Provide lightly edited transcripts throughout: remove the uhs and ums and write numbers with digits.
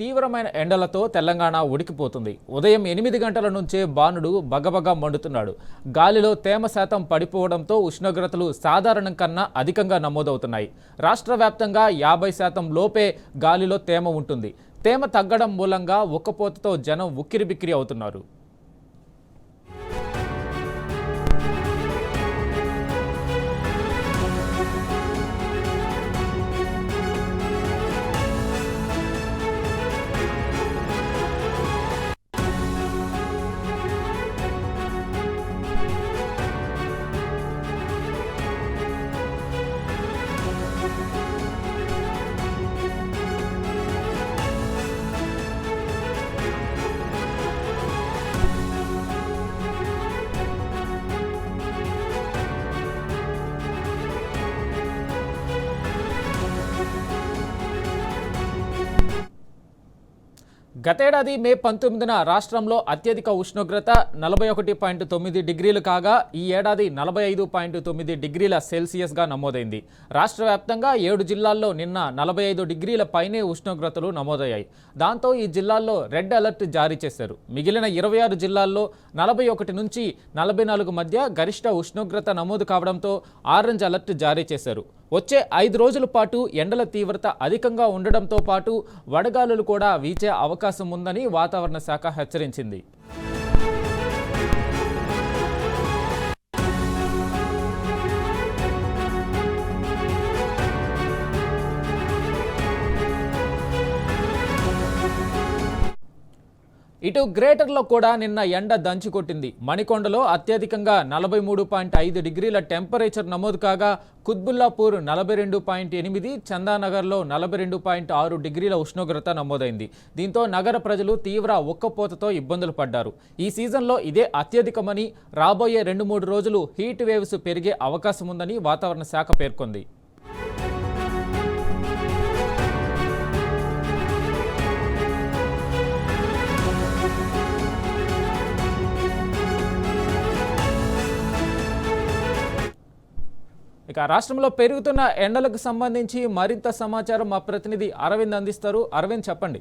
తీవ్రమైన ఎండలతో తెలంగాణ ఉడికిపోతుంది. ఉదయం 8 గంటల నుంచే బాణుడు బగబగ మండుతున్నాడు. గాలిలో తేమ శాతం పడిపోవడంతో ఉష్ణోగ్రతలు సాధారణం కన్నా అధికంగా నమోదవుతున్నాయి. రాష్ట్ర వ్యాప్తంగా 50% లోపే గాలిలో తేమ ఉంటుంది. తేమ తగ్గడం మూలంగా ఉక్కపోతతో జనం ఉక్కిరిబిక్కిరి అవుతున్నారు. గతేడాది మే 19న రాష్ట్రంలో అత్యధిక ఉష్ణోగ్రత 41.9 డిగ్రీలు కాగా ఈ ఏడాది 45.9 డిగ్రీల సెల్సియస్గా నమోదైంది. రాష్ట్ర వ్యాప్తంగా 7 జిల్లాల్లో నిన్న 45 డిగ్రీల పైనే ఉష్ణోగ్రతలు నమోదయ్యాయి. దాంతో ఈ జిల్లాల్లో రెడ్ అలర్ట్ జారీ చేశారు. మిగిలిన 26 జిల్లాల్లో 41 నుంచి 44 మధ్య గరిష్ట ఉష్ణోగ్రత నమోదు కావడంతో ఆరెంజ్ అలర్ట్ జారీ చేశారు. వచ్చే 5 రోజుల పాటు ఎండల తీవ్రత అధికంగా ఉండడంతో పాటు వడగాలులు కూడా వీచే అవకాశం ఉందని వాతావరణ శాఖ హెచ్చరించింది. ఇటు గ్రేటర్లో కూడా నిన్న ఎండ దంచుకొట్టింది. మణికొండలో అత్యధికంగా 43.5 డిగ్రీల టెంపరేచర్ నమోదు కాగా కుత్బుల్లాపూర్ 42.8, చందానగర్లో 42.6 డిగ్రీల ఉష్ణోగ్రత నమోదైంది. దీంతో నగర ప్రజలు తీవ్ర ఉక్కపోతతో ఇబ్బందులు పడ్డారు. ఈ సీజన్లో ఇదే అత్యధికమని, రాబోయే 2-3 రోజులు హీట్ వేవ్స్ పెరిగే అవకాశం ఉందని వాతావరణ శాఖ పేర్కొంది. ఇక రాష్ట్రంలో పెరుగుతున్న ఎండలకు సంబంధించి మరింత సమాచారం మా ప్రతినిధి అరవింద్ అందిస్తారు. అరవింద్, చెప్పండి.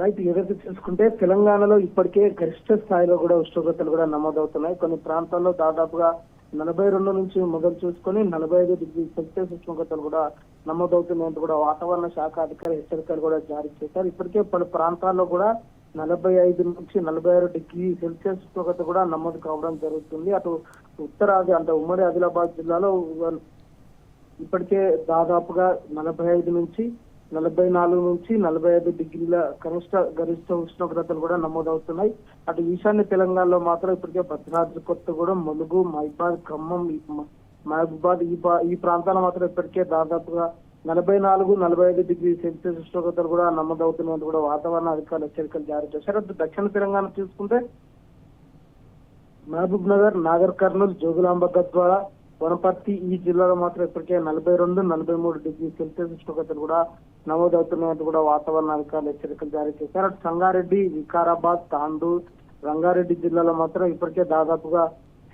రైట్, ఏదైతే చూసుకుంటే తెలంగాణలో ఇప్పటికే గరిష్ట స్థాయిలో కూడా ఉష్ణోగ్రతలు కూడా నమోదవుతున్నాయి. కొన్ని ప్రాంతాల్లో దాదాపుగా 42 నుంచి మొదలు చూసుకొని 45 డిగ్రీ సెల్సియస్ ఉష్ణోగ్రతలు కూడా నమోదవుతున్నాయంటూ కూడా వాతావరణ శాఖ అధికారి హెచ్చరికలు కూడా జారీ చేశారు. ఇప్పటికే పలు ప్రాంతాల్లో కూడా 45 నుంచి 46 డిగ్రీ సెల్సియస్ ఉష్ణోగ్రత కూడా నమోదు కావడం జరుగుతుంది. అటు ఉత్తరాది అంటే ఉమ్మడి ఆదిలాబాద్ జిల్లాలో ఇప్పటికే దాదాపుగా 45 నుంచి 44 నుంచి 45 డిగ్రీల కనిష్ట గరిష్ట ఉష్ణోగ్రతలు కూడా నమోదవుతున్నాయి. అటు ఈశాన్య తెలంగాణలో మాత్రం ఇప్పటికే భద్రాద్రి కొత్తగూడెం, ములుగు, మైబాద్, ఖమ్మం, మహబూబాద్ ఈ ప్రాంతాల్లో మాత్రం ఇప్పటికే దాదాపుగా 44-45 డిగ్రీ సెల్సియస్ ఉష్ణోగ్రతలు కూడా నమోదవుతున్నట్టు కూడా వాతావరణ అధికారులు హెచ్చరికలు జారీ చేశారు. అటు దక్షిణ తెలంగాణ చూసుకుంటే మహబూబ్ నగర్, నాగర్ కర్నూలు, జోగులాంబ, గద్వాల, వనపర్తి ఈ జిల్లాలో మాత్రం ఇప్పటికే 42-43 డిగ్రీ సెల్సియస్ ఉష్ణోగ్రతలు కూడా నమోదవుతున్నట్టు కూడా వాతావరణ అధికారులు హెచ్చరికలు జారీ చేశారు. అటు సంగారెడ్డి, వికారాబాద్, తాండూర్, రంగారెడ్డి జిల్లాలో మాత్రం ఇప్పటికే దాదాపుగా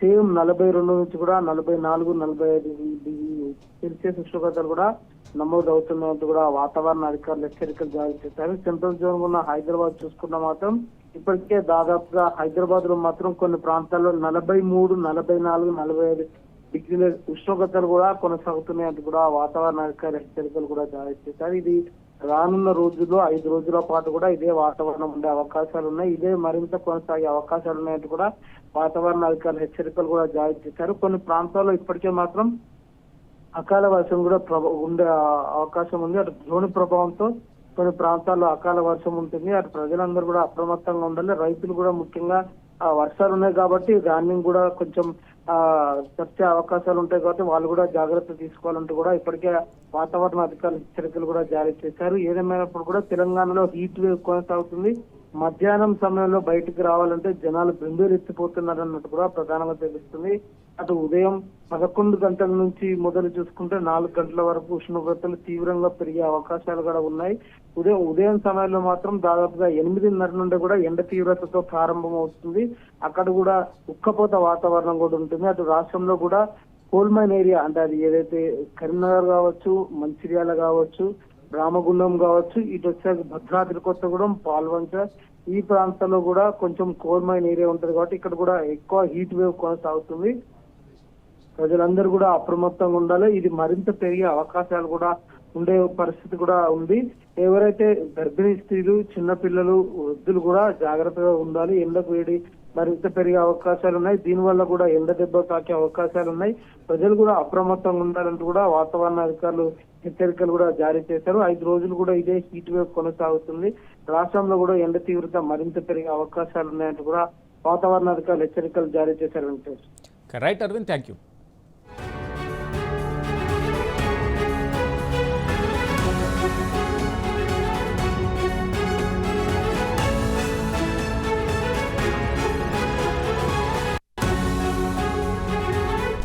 సేమ్ 42 నుంచి కూడా 44-45 డిగ్రీ సెల్సియస్ ఉష్ణోగ్రతలు కూడా నమోదవుతున్నట్టు కూడా వాతావరణ అధికారులు హెచ్చరికలు జారీ చేశారు. సెంట్రల్ జోన్ ఉన్న హైదరాబాద్ చూసుకున్న మాత్రం ఇప్పటికే దాదాపుగా హైదరాబాద్ లో మాత్రం కొన్ని ప్రాంతాల్లో 43, 44, 45 డిగ్రీల ఉష్ణోగ్రతలు కూడా కొనసాగుతున్నాయంటూ కూడా వాతావరణ అధికారులు హెచ్చరికలు కూడా జారీ చేశారు. ఇది రానున్న రోజుల్లో 5 రోజుల పాటు కూడా ఇదే వాతావరణం ఉండే అవకాశాలు ఉన్నాయి. ఇదే మరింత కొనసాగే అవకాశాలు ఉన్నాయంటూ కూడా వాతావరణ అధికారులు హెచ్చరికలు కూడా జారీ చేశారు. కొన్ని ప్రాంతాల్లో ఇప్పటికే మాత్రం అకాల వర్షం కూడా ఉండే అవకాశం ఉంది. అటు ద్రోణి ప్రభావంతో కొన్ని ప్రాంతాల్లో అకాల వర్షం ఉంటుంది. అటు ప్రజలందరూ కూడా అప్రమత్తంగా ఉండాలి. రైతులు కూడా ముఖ్యంగా వర్షాలు ఉన్నాయి కాబట్టి ధాన్యం కూడా కొంచెం తప్పే అవకాశాలు ఉంటాయి కాబట్టి వాళ్ళు కూడా జాగ్రత్త తీసుకోవాలంటూ కూడా ఇప్పటికే వాతావరణ అధికారులు హెచ్చరికలు కూడా జారీ చేశారు. ఏదేమైనప్పుడు కూడా తెలంగాణలో హీట్ వేవ్ కొనసాగుతుంది. మధ్యాహ్నం సమయంలో బయటికి రావాలంటే జనాలు బెంబేలెత్తిపోతున్నారు అన్నట్టు కూడా ప్రధానంగా తెలుస్తుంది. అటు ఉదయం 11 గంటల నుంచి మొదలు చూసుకుంటే 4 గంటల వరకు ఉష్ణోగ్రతలు తీవ్రంగా పెరిగే అవకాశాలు కూడా ఉన్నాయి. ఉదయం సమయంలో మాత్రం దాదాపుగా 8:30 నుండి కూడా ఎండ తీవ్రతతో ప్రారంభం అవుతుంది. అక్కడ కూడా ఉక్కపోత వాతావరణం కూడా ఉంటుంది. అటు రాష్ట్రంలో కూడా కోల్ మైన్ ఏరియా అంటే అది ఏదైతే కరీంనగర్ కావచ్చు, మంచిర్యాల కావచ్చు, రామగుండం కావచ్చు, ఇటు వచ్చాక భద్రాద్రి కొత్తగూడెం, పాల్వంచ ఈ ప్రాంతాల్లో కూడా కొంచెం కోల్ మైన్ ఏరియా ఉంటది కాబట్టి ఇక్కడ కూడా ఎక్కువ హీట్ వేవ్ కొనసాగుతుంది. ప్రజలందరూ కూడా అప్రమత్తంగా ఉండాలి. ఇది మరింత పెరిగే అవకాశాలు కూడా ఉండే పరిస్థితి కూడా ఉంది. ఎవరైతే గర్భిణీ స్త్రీలు, చిన్న పిల్లలు, వృద్ధులు కూడా జాగ్రత్తగా ఉండాలి. ఎండకు వేడి మరింత పెరిగే అవకాశాలు ఉన్నాయి. దీనివల్ల కూడా ఎండ దెబ్బ తాకే అవకాశాలు ఉన్నాయి. ప్రజలు కూడా అప్రమత్తంగా ఉండాలంటూ కూడా వాతావరణ అధికారులు హెచ్చరికలు కూడా జారీ చేశారు. 5 రోజులు కూడా ఇదే హీట్ వేవ్ కొనసాగుతుంది. రాష్ట్రంలో కూడా ఎండ తీవ్రత మరింత పెరిగే అవకాశాలు ఉన్నాయంటూ కూడా వాతావరణ అధికారులు హెచ్చరికలు జారీ చేశారు. Venkatesh. Right Aravind, thank you.